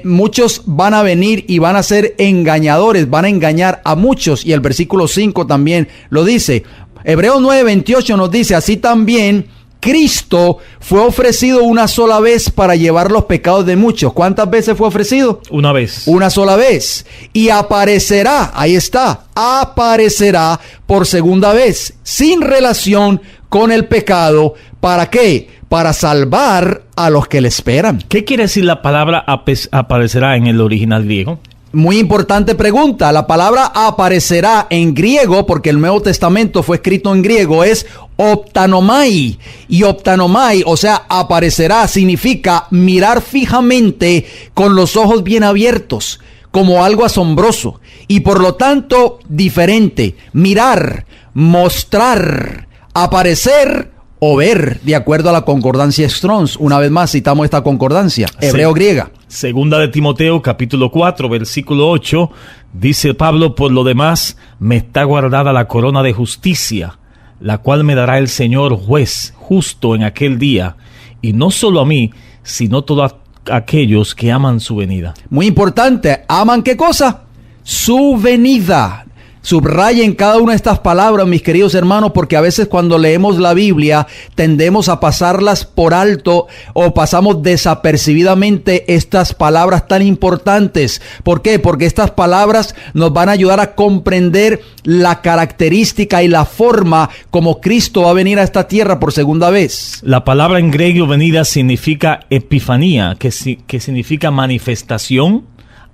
muchos van a venir y van a ser engañadores, van a engañar a muchos, y el versículo 5 también lo dice. Hebreos 9:28 nos dice, así también Cristo fue ofrecido una sola vez para llevar los pecados de muchos. ¿Cuántas veces fue ofrecido? Una vez. Una sola vez. Y aparecerá, ahí está, aparecerá por segunda vez, sin relación con el pecado. ¿Para qué? Para salvar a los que le esperan. ¿Qué quiere decir la palabra aparecerá en el original griego? Muy importante pregunta. La palabra aparecerá en griego, porque el Nuevo Testamento fue escrito en griego, es optanomai. Y optanomai, o sea, aparecerá, significa mirar fijamente con los ojos bien abiertos, como algo asombroso. Y por lo tanto, diferente. Mirar, mostrar, aparecer o ver, de acuerdo a la concordancia Strong's. Una vez más citamos esta concordancia, hebreo-griega. Segunda de Timoteo, capítulo 4, versículo 8, dice Pablo, por lo demás, me está guardada la corona de justicia, la cual me dará el Señor juez justo en aquel día, y no solo a mí, sino todos aquellos que aman su venida. Muy importante, ¿aman qué cosa? Su venida. Subrayen cada una de estas palabras, mis queridos hermanos, porque a veces cuando leemos la Biblia tendemos a pasarlas por alto o pasamos desapercibidamente estas palabras tan importantes. ¿Por qué? Porque estas palabras nos van a ayudar a comprender la característica y la forma como Cristo va a venir a esta tierra por segunda vez. La palabra en griego venida significa epifanía, que significa manifestación,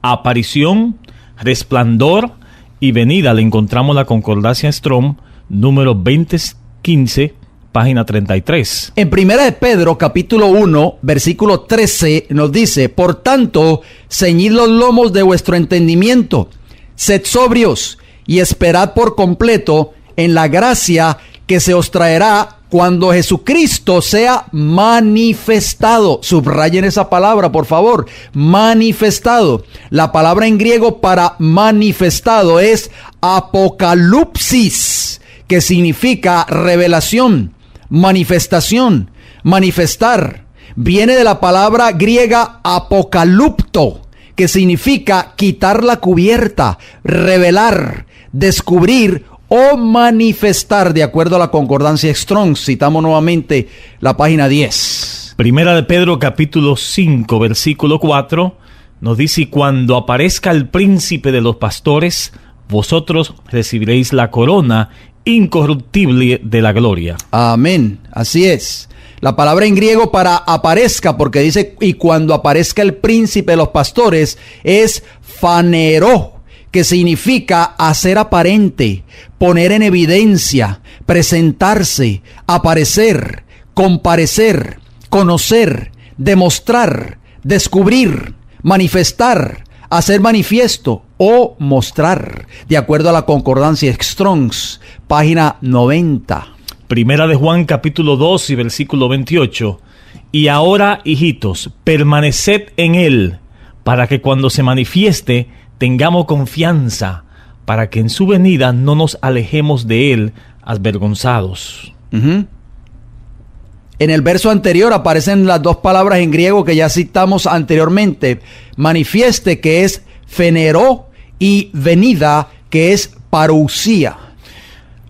aparición, resplandor. Y venida le encontramos la concordancia Strong, número 2015, página 33. En 1 de Pedro, capítulo 1, versículo 13, nos dice, por tanto, ceñid los lomos de vuestro entendimiento, sed sobrios y esperad por completo en la gracia que se os traerá cuando Jesucristo sea manifestado. Subrayen esa palabra, por favor. Manifestado. La palabra en griego para manifestado es apocalipsis, que significa revelación, manifestación, manifestar. Viene de la palabra griega apocalipto, que significa quitar la cubierta, revelar, descubrir o manifestar, de acuerdo a la concordancia Strong. Citamos nuevamente la página 10. Primera de Pedro, capítulo 5, versículo 4, nos dice, cuando aparezca el príncipe de los pastores, vosotros recibiréis la corona incorruptible de la gloria. Amén, así es. La palabra en griego para aparezca, porque dice, y cuando aparezca el príncipe de los pastores, es phaneró, que significa hacer aparente, poner en evidencia, presentarse, aparecer, comparecer, conocer, demostrar, descubrir, manifestar, hacer manifiesto o mostrar, de acuerdo a la concordancia Strong's, página 90. Primera de Juan, capítulo 2 y versículo 28. Y ahora, hijitos, permaneced en él, para que cuando se manifieste, tengamos confianza, para que en su venida no nos alejemos de él avergonzados. En el verso anterior aparecen las dos palabras en griego que ya citamos anteriormente. Manifieste, que es phaneró, y venida, que es parousia.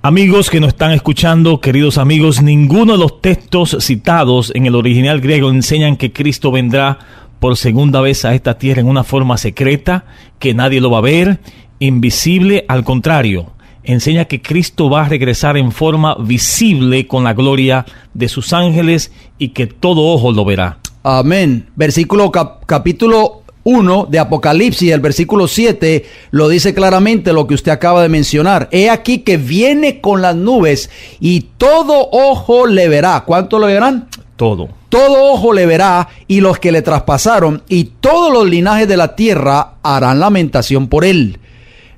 Amigos que nos están escuchando, queridos amigos, ninguno de los textos citados en el original griego enseñan que Cristo vendrá por segunda vez a esta tierra en una forma secreta, que nadie lo va a ver, invisible. Al contrario, enseña que Cristo va a regresar en forma visible con la gloria de sus ángeles y que todo ojo lo verá. Amén. Versículo capítulo 1 de Apocalipsis, el versículo 7, lo dice claramente lo que usted acaba de mencionar. He aquí que viene con las nubes y todo ojo le verá. ¿Cuánto le verán? Todo. Todo ojo le verá, y los que le traspasaron, y todos los linajes de la tierra harán lamentación por él.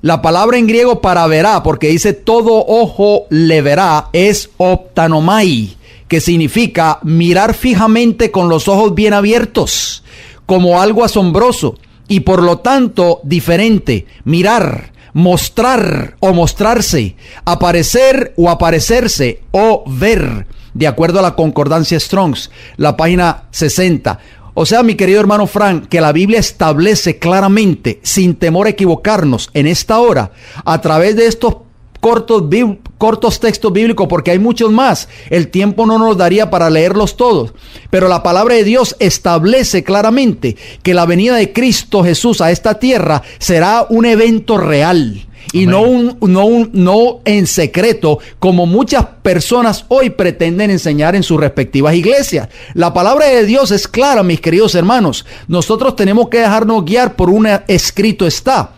La palabra en griego para verá, porque dice todo ojo le verá, es optanomai, que significa mirar fijamente con los ojos bien abiertos, como algo asombroso, y por lo tanto diferente. Mirar, mostrar o mostrarse, aparecer o aparecerse, o ver, de acuerdo a la concordancia Strong's, la página 60. O sea, mi querido hermano Frank, que la Biblia establece claramente, sin temor a equivocarnos, en esta hora, a través de estos cortos textos bíblicos, porque hay muchos más. El tiempo no nos daría para leerlos todos. Pero la palabra de Dios establece claramente que la venida de Cristo Jesús a esta tierra será un evento real. Y no en secreto, como muchas personas hoy pretenden enseñar en sus respectivas iglesias. La palabra de Dios es clara, mis queridos hermanos. Nosotros tenemos que dejarnos guiar por un escrito está.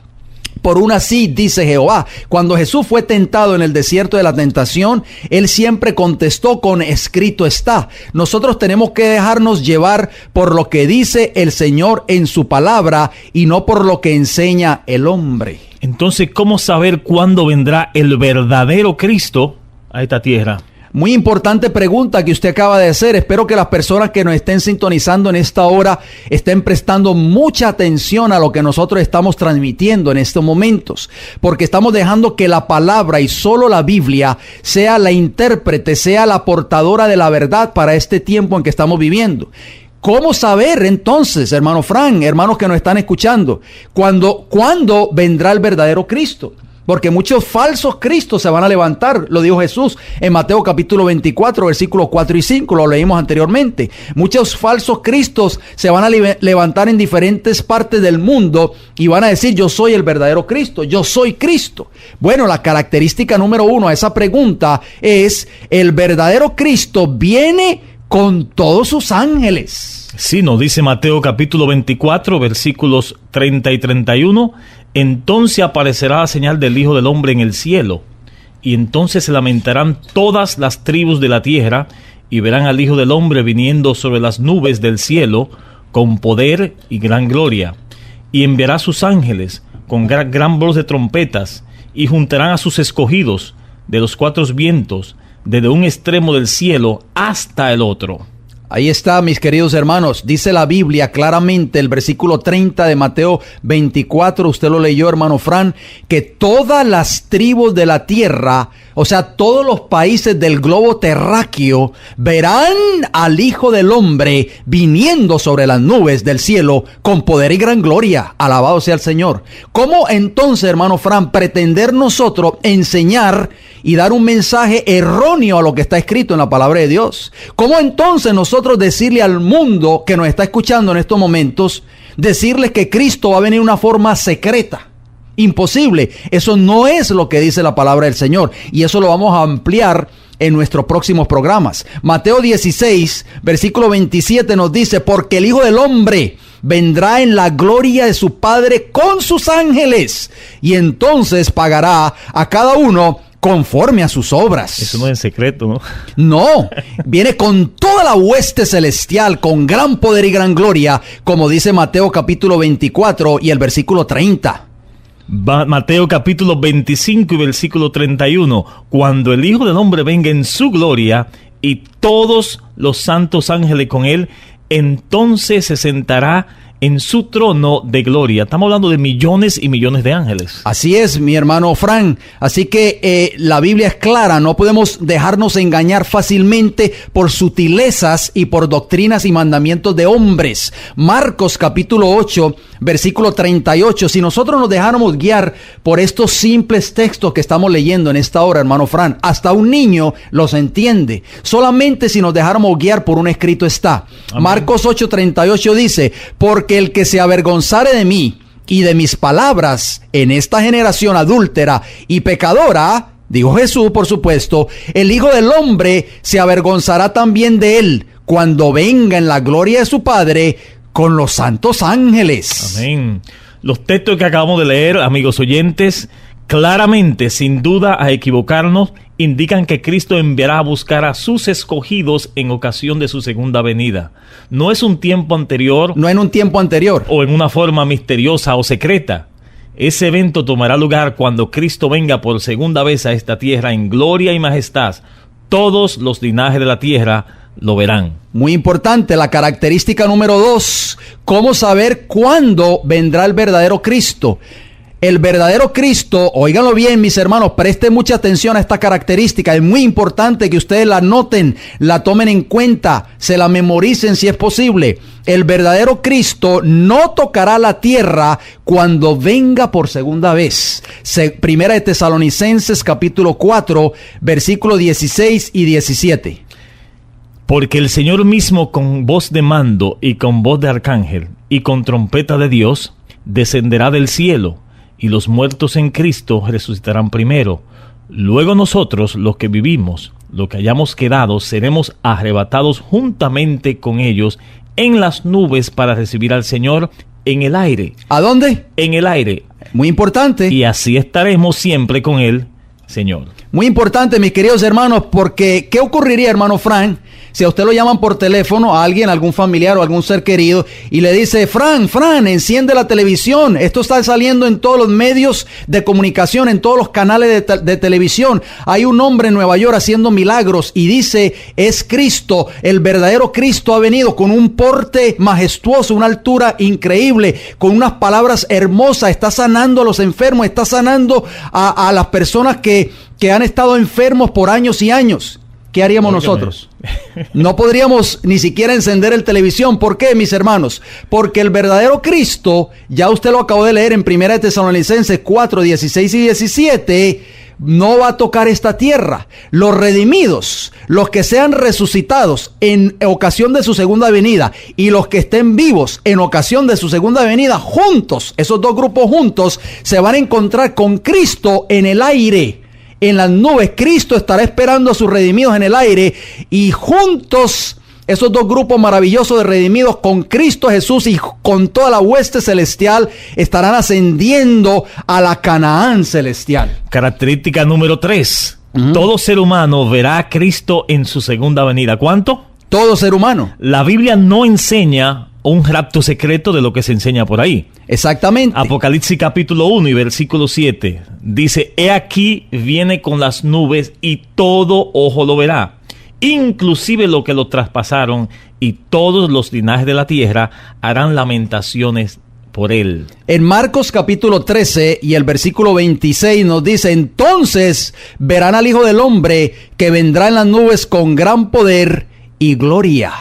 Por una sí, dice Jehová. Cuando Jesús fue tentado en el desierto de la tentación, Él siempre contestó con escrito está. Nosotros tenemos que dejarnos llevar por lo que dice el Señor en su palabra y no por lo que enseña el hombre. Entonces, ¿cómo saber cuándo vendrá el verdadero Cristo a esta tierra? Muy importante pregunta que usted acaba de hacer. Espero que las personas que nos estén sintonizando en esta hora estén prestando mucha atención a lo que nosotros estamos transmitiendo en estos momentos, porque estamos dejando que la palabra y solo la Biblia sea la intérprete, sea la portadora de la verdad para este tiempo en que estamos viviendo. ¿Cómo saber entonces, hermano Frank, hermanos que nos están escuchando, cuándo vendrá el verdadero Cristo? Porque muchos falsos cristos se van a levantar, lo dijo Jesús en Mateo capítulo 24, versículos 4 y 5, lo leímos anteriormente. Muchos falsos cristos se van a levantar en diferentes partes del mundo y van a decir, yo soy el verdadero Cristo, yo soy Cristo. Bueno, la característica número 1 a esa pregunta es, el verdadero Cristo viene con todos sus ángeles. Sí, nos dice Mateo capítulo 24, versículos 30 y 31, entonces aparecerá la señal del Hijo del Hombre en el cielo, y entonces se lamentarán todas las tribus de la tierra, y verán al Hijo del Hombre viniendo sobre las nubes del cielo, con poder y gran gloria, y enviará a sus ángeles con gran voz de trompetas, y juntarán a sus escogidos de los cuatro vientos, desde un extremo del cielo hasta el otro. Ahí está, mis queridos hermanos, dice la Biblia claramente, el versículo 30 de Mateo 24, usted lo leyó, hermano Fran, que todas las tribus de la tierra, o sea, todos los países del globo terráqueo, verán al Hijo del Hombre viniendo sobre las nubes del cielo con poder y gran gloria. Alabado sea el Señor. ¿Cómo entonces, hermano Fran, pretender nosotros enseñar y dar un mensaje erróneo a lo que está escrito en la palabra de Dios? ¿Cómo entonces nosotros decirle al mundo que nos está escuchando en estos momentos, decirles que Cristo va a venir de una forma secreta? Imposible. Eso no es lo que dice la palabra del Señor, y eso lo vamos a ampliar en nuestros próximos programas. Mateo 16, versículo 27 nos dice, porque el Hijo del Hombre vendrá en la gloria de su Padre con sus ángeles, y entonces pagará a cada uno conforme a sus obras. Eso no es en secreto, ¿no? No, viene con toda la hueste celestial, con gran poder y gran gloria, como dice Mateo capítulo 24 y el versículo 30. Mateo capítulo 25 y versículo 31, cuando el Hijo del Hombre venga en su gloria y todos los santos ángeles con él, entonces se sentará en su trono de gloria. Estamos hablando de millones y millones de ángeles. Así es, mi hermano Frank. Así que la Biblia es clara. No podemos dejarnos engañar fácilmente por sutilezas y por doctrinas y mandamientos de hombres. Marcos capítulo 8, versículo 38. Si nosotros nos dejáramos guiar por estos simples textos que estamos leyendo en esta hora, hermano Frank, hasta un niño los entiende. Solamente si nos dejáramos guiar por un escrito está. Amén. Marcos 8, 38 dice, porque el que se avergonzare de mí y de mis palabras en esta generación adúltera y pecadora, dijo Jesús, por supuesto, el Hijo del Hombre se avergonzará también de él cuando venga en la gloria de su Padre con los santos ángeles. Amén. Los textos que acabamos de leer, amigos oyentes, claramente, sin duda a equivocarnos, indican que Cristo enviará a buscar a sus escogidos en ocasión de su segunda venida. No es un tiempo anterior. No en un tiempo anterior. O en una forma misteriosa o secreta. Ese evento tomará lugar cuando Cristo venga por segunda vez a esta tierra en gloria y majestad. Todos los linajes de la tierra lo verán. Muy importante, la característica número 2. ¿Cómo saber cuándo vendrá el verdadero Cristo? El verdadero Cristo, óiganlo bien mis hermanos, presten mucha atención a esta característica, es muy importante que ustedes la noten, la tomen en cuenta, se la memoricen si es posible. El verdadero Cristo no tocará la tierra cuando venga por segunda vez. Primera de Tesalonicenses capítulo 4, versículos 16 y 17. Porque el Señor mismo con voz de mando y con voz de arcángel y con trompeta de Dios descenderá del cielo, y los muertos en Cristo resucitarán primero. Luego nosotros, los que vivimos, los que hayamos quedado, seremos arrebatados juntamente con ellos en las nubes para recibir al Señor en el aire. ¿A dónde? En el aire. Muy importante. Y así estaremos siempre con Él, Señor. Muy importante, mis queridos hermanos, porque ¿qué ocurriría, hermano Fran, si a usted lo llaman por teléfono, a alguien, algún familiar o algún ser querido, y le dice, Fran, enciende la televisión, esto está saliendo en todos los medios de comunicación, en todos los canales de televisión, hay un hombre en Nueva York haciendo milagros, y dice, es Cristo, el verdadero Cristo ha venido con un porte majestuoso, una altura increíble, con unas palabras hermosas, está sanando a los enfermos, está sanando a las personas que han estado enfermos por años y años. ¿Qué haríamos nosotros? No podríamos ni siquiera encender el televisión. ¿Por qué, mis hermanos? Porque el verdadero Cristo, ya usted lo acabó de leer en 1 Tesalonicenses 4, 16 y 17, no va a tocar esta tierra. Los redimidos, los que sean resucitados en ocasión de su segunda venida y los que estén vivos en ocasión de su segunda venida, juntos, esos dos grupos juntos, se van a encontrar con Cristo en el aire. En las nubes, Cristo estará esperando a sus redimidos en el aire, y juntos esos dos grupos maravillosos de redimidos con Cristo Jesús y con toda la hueste celestial estarán ascendiendo a la Canaán celestial. Característica número 3. Todo ser humano verá a Cristo en su segunda venida. ¿Cuánto? Todo ser humano. La Biblia no enseña un rapto secreto de lo que se enseña por ahí. Exactamente. Apocalipsis capítulo 1 y versículo 7 dice: he aquí viene con las nubes y todo ojo lo verá, inclusive lo que lo traspasaron, y todos los linajes de la tierra harán lamentaciones por él. En Marcos capítulo 13 y el versículo 26 nos dice: entonces verán al Hijo del Hombre que vendrá en las nubes con gran poder y gloria.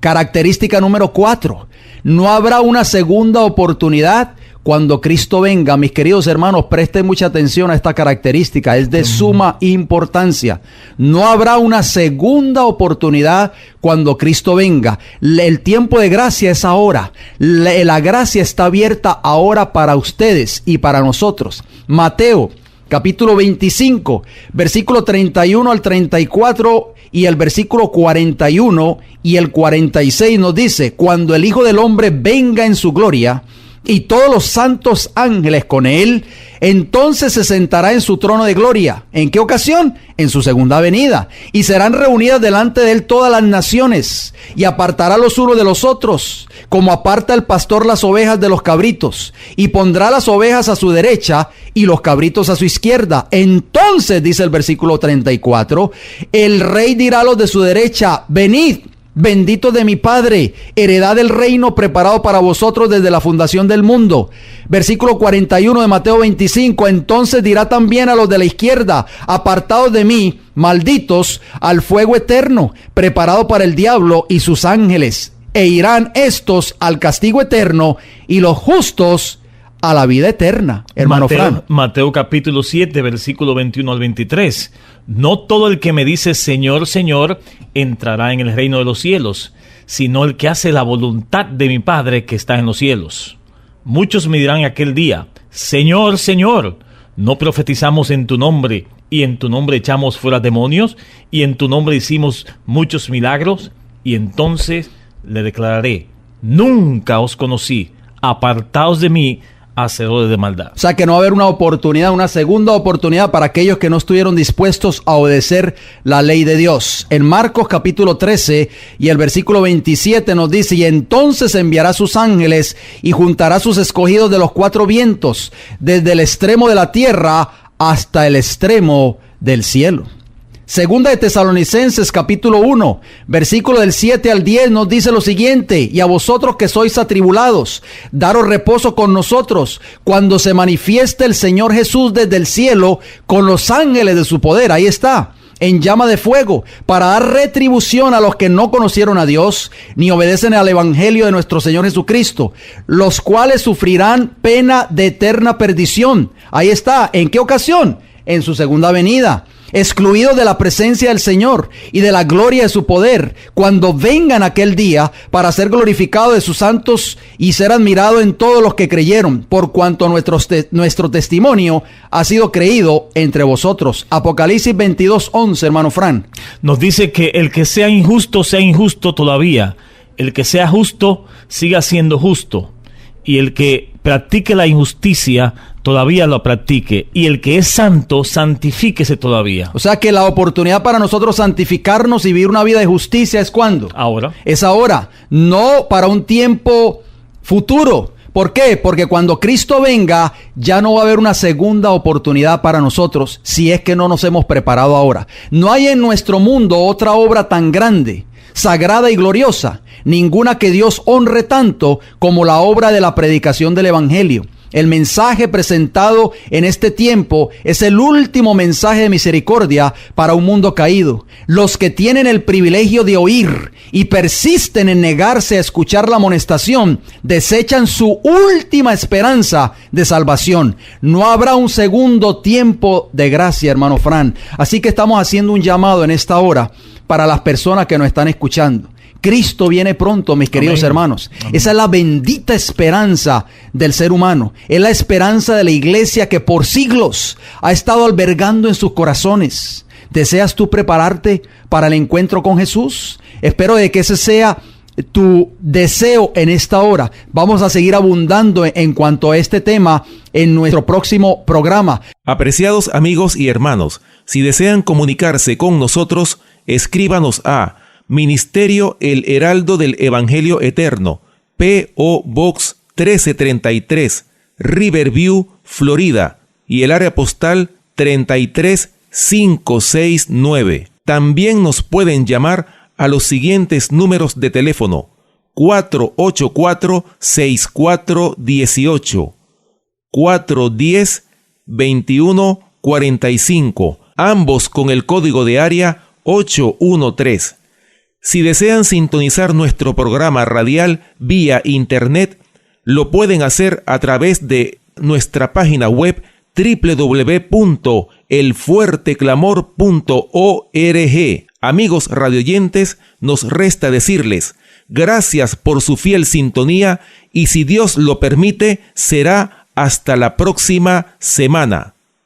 Característica número 4. No habrá una segunda oportunidad cuando Cristo venga. Mis queridos hermanos, presten mucha atención a esta característica. Es de suma importancia. No habrá una segunda oportunidad cuando Cristo venga. El tiempo de gracia es ahora. La gracia está abierta ahora para ustedes y para nosotros. Mateo capítulo 25, versículo 31 al 34 y el versículo 41 y el 46 nos dice: cuando el Hijo del Hombre venga en su gloria y todos los santos ángeles con él, entonces se sentará en su trono de gloria. ¿En qué ocasión? En su segunda venida. Y serán reunidas delante de él todas las naciones, y apartará los unos de los otros, como aparta el pastor las ovejas de los cabritos, y pondrá las ovejas a su derecha y los cabritos a su izquierda. Entonces, dice el versículo 34, el rey dirá a los de su derecha: venid, benditos de mi Padre, heredad del reino preparado para vosotros desde la fundación del mundo. Versículo 41 de Mateo 25, entonces dirá también a los de la izquierda: apartados de mí, malditos, al fuego eterno, preparado para el diablo y sus ángeles, e irán estos al castigo eterno y los justos a la vida eterna. Hermano Fran. Mateo capítulo 7, versículo 21 al 23. No todo el que me dice Señor, Señor, entrará en el reino de los cielos, sino el que hace la voluntad de mi Padre que está en los cielos. Muchos me dirán aquel día: Señor, Señor, ¿no profetizamos en tu nombre, y en tu nombre echamos fuera demonios, y en tu nombre hicimos muchos milagros? Y entonces le declararé: nunca os conocí, apartaos de mí, hacedores de maldad. O sea que no va a haber una oportunidad, una segunda oportunidad para aquellos que no estuvieron dispuestos a obedecer la ley de Dios. En Marcos capítulo 13 y el versículo 27 nos dice: y entonces enviará sus ángeles y juntará sus escogidos de los cuatro vientos, desde el extremo de la tierra hasta el extremo del cielo. Segunda de Tesalonicenses capítulo 1, versículo del 7 al 10 nos dice lo siguiente: y a vosotros que sois atribulados, daros reposo con nosotros, cuando se manifieste el Señor Jesús desde el cielo con los ángeles de su poder. Ahí está, en llama de fuego, para dar retribución a los que no conocieron a Dios, ni obedecen al evangelio de nuestro Señor Jesucristo, los cuales sufrirán pena de eterna perdición. Ahí está, ¿en qué ocasión? En su segunda venida, excluidos de la presencia del Señor y de la gloria de su poder, cuando vengan aquel día para ser glorificado de sus santos y ser admirado en todos los que creyeron, por cuanto nuestro testimonio ha sido creído entre vosotros. Apocalipsis 22:11, hermano Fran. Nos dice que el que sea injusto todavía. El que sea justo, siga siendo justo. Y el que practique la injusticia, todavía lo practique. Y el que es santo, santifíquese todavía. O sea que la oportunidad para nosotros santificarnos y vivir una vida de justicia es ¿cuándo? Ahora. Es ahora, no para un tiempo futuro. ¿Por qué? Porque cuando Cristo venga, ya no va a haber una segunda oportunidad para nosotros, si es que no nos hemos preparado ahora. No hay en nuestro mundo otra obra tan grande, sagrada y gloriosa, ninguna que Dios honre tanto como la obra de la predicación del evangelio. El mensaje presentado en este tiempo es el último mensaje de misericordia para un mundo caído. Los que tienen el privilegio de oír y persisten en negarse a escuchar la amonestación, desechan su última esperanza de salvación. No habrá un segundo tiempo de gracia, hermano Fran. Así que estamos haciendo un llamado en esta hora para las personas que nos están escuchando. Cristo viene pronto, mis queridos Amén. hermanos. Amén. Esa es la bendita esperanza del ser humano. Es la esperanza de la iglesia que por siglos ha estado albergando en sus corazones. ¿Deseas tú prepararte para el encuentro con Jesús? Espero de que ese sea tu deseo en esta hora. Vamos a seguir abundando en cuanto a este tema en nuestro próximo programa. Apreciados amigos y hermanos, si desean comunicarse con nosotros, escríbanos a Ministerio El Heraldo del Evangelio Eterno, P.O. Box 1333, Riverview, Florida, y el área postal 33569. También nos pueden llamar a los siguientes números de teléfono: 484-6418, 410-2145, ambos con el código de área 813. Si desean sintonizar nuestro programa radial vía internet, lo pueden hacer a través de nuestra página web www.elfuerteclamor.org. Amigos radioyentes, nos resta decirles gracias por su fiel sintonía y, si Dios lo permite, será hasta la próxima semana.